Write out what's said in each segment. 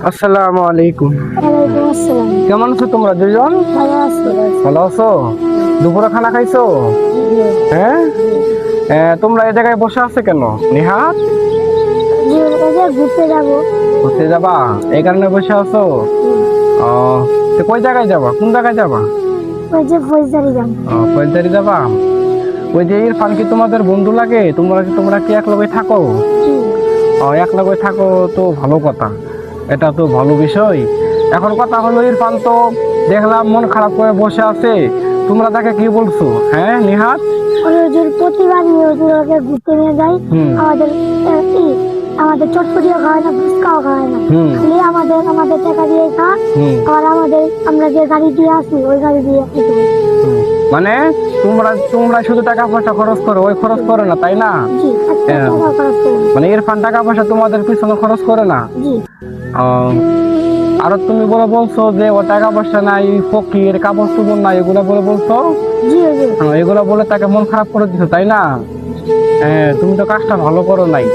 আসসালামু আলাইকুম। ওয়ালাইকুম আসসালাম। কেমন আছো তোমরা দুজন? ভালো আছি। ভালো আছো? দুপুরে খানা খাইছো? হ্যাঁ। তোমরা এই জায়গায় বসে আছো কেন? নিহাত, ঘুরতে যাবো। ঘুরতে যাবা এই কারণে বসে আছো? তো কই জায়গায় যাবা? কোন জায়গায় যাবা? ওই যে ফৌজদারি যাবো। ফৌজদারি যাবা? ওই যে ইরফান কি তোমাদের বন্ধু লাগে? তোমরা কি এক লগে থাকো? এক লগে থাকো তো ভালো কথা, এটা তো ভালো বিষয়। এখন কথা হলো, ইরফান তো দেখলাম মন খারাপ করে বসে আছে, তোমরা তাকে কি বলছো? হ্যাঁ নিহাত, প্রতিবার নিয়ে ওকে ঘুরতে নিয়ে যাই। আমাদের আমাদের চটপটিও খাওয়ায় না, ফুচকাও খাওয়ায় না, খালি আমাদের টাকা দিয়ে খা। আর আমরা যে গাড়ি দিয়ে আসি ওই গাড়ি দিয়ে মানে তোমরা শুধু টাকা পয়সা খরচ করো, ওই খরচ করে না, তাই না? মানে ইরফান টাকা পয়সা তোমাদের পিছনে খরচ করে না? আর তুমি বলছো যে ও টাকা পয়সা নাই, ফকির, কাপড় চোপড় নাই, এগুলো বলছো। এগুলো বলে তাকে মন খারাপ করে দিছো, তাই না? তুমি তো কাজটা ভালো করো নাই।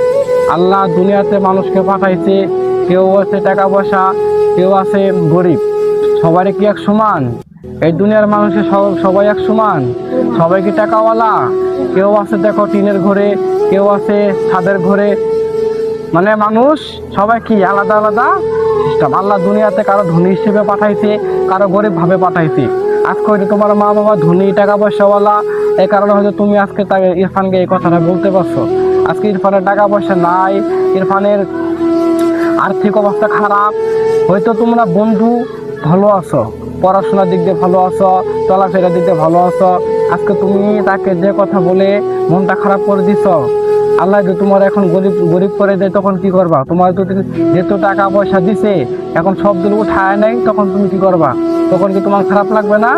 আল্লাহ দুনিয়াতে মানুষকে পাঠাইছে, কেউ আছে টাকা পয়সা, কেউ আছে গরিব। সবারই কি এক সমান? এই দুনিয়ার মানুষের সবাই এক সমান? সবাই কি টাকাওয়ালা? কেউ আছে দেখো টিনের ঘরে, কেউ আছে ছাদের ঘরে। মানে মানুষ সবাই কি আলাদা আলাদা সিস্টেম। আল্লাহ দুনিয়াতে কারো ধনী হিসেবে পাঠাইছে, কারো গরিব ভাবে পাঠাইছে। আজকে হয়তো তোমার মা বাবা ধনী, টাকা পয়সাওয়ালা, এই কারণে হয়তো তুমি আজকে তাকে ইরফানকে এই কথাটা বলতে পারছো। আজকে ইরফানের টাকা পয়সা নাই, ইরফানের আর্থিক অবস্থা খারাপ, হয়তো তোমরা বন্ধু ভালো আছো, পড়াশোনার দিক দিয়ে ভালো আছো, চলাফেরার দিক দিয়ে ভালো আছো, আজকে তুমি তাকে যে কথা বলে মনটা খারাপ করে দিছ। আল্লাহ যদি তোমার এখন গরিব করে দেয়, তখন কি করবা? তোমার তো যেহেতু টাকা পয়সা দিছে, এখন সব দিল উঠায় নেই, তখন তুমি কি করবা? তখন কি তোমার খারাপ লাগবে না?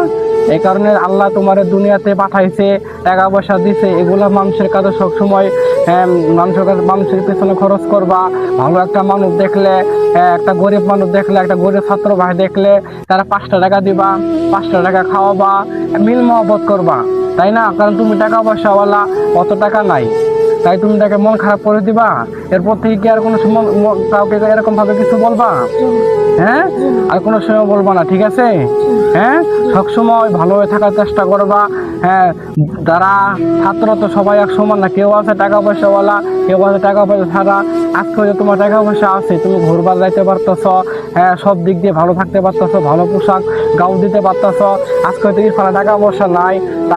এই কারণে আল্লাহ তোমার দুনিয়াতে পাঠাইছে, টাকা পয়সা দিছে, এগুলা মানুষের কাছে সবসময় মানুষের পেছনে খরচ করবা। ভালো একটা মানুষ দেখলে, একটা গরিব মানুষ দেখলে, একটা গরিব ছাত্র ভাই দেখলে, তারা 5টা টাকা দিবা, 5টা টাকা খাওয়াবা, মিল মহব্বত করবা, তাই না? কারণ তুমি টাকা পয়সাওয়ালা, অত টাকা নাই, তাই তুমি তাকে মন খারাপ করে দিবা? এরপর থেকে কি আর কোনো সময় কাউকে এরকম ভাবে কিছু বলবা? হ্যাঁ, আর কোনো সময় বলবা না, ঠিক আছে? হ্যাঁ, সবসময় ভালো হয়ে থাকার চেষ্টা করবা। হ্যাঁ, যারা ছাত্র তো সবাই এক সমান না, কেউ আছে টাকা পয়সাওয়ালা, কেউ আছে টাকা পয়সা ছাড়া। আজকে হয়তো তোমার টাকা পয়সা আছে, তুমি ঘুরবার যাইতে পারতেছ, হ্যাঁ, সব দিক দিয়ে ভালো থাকতে পারতেছ, ভালো পোশাক গাও দিতে পারতেছ। আজকে হয়তো টাকা পয়সা নাই।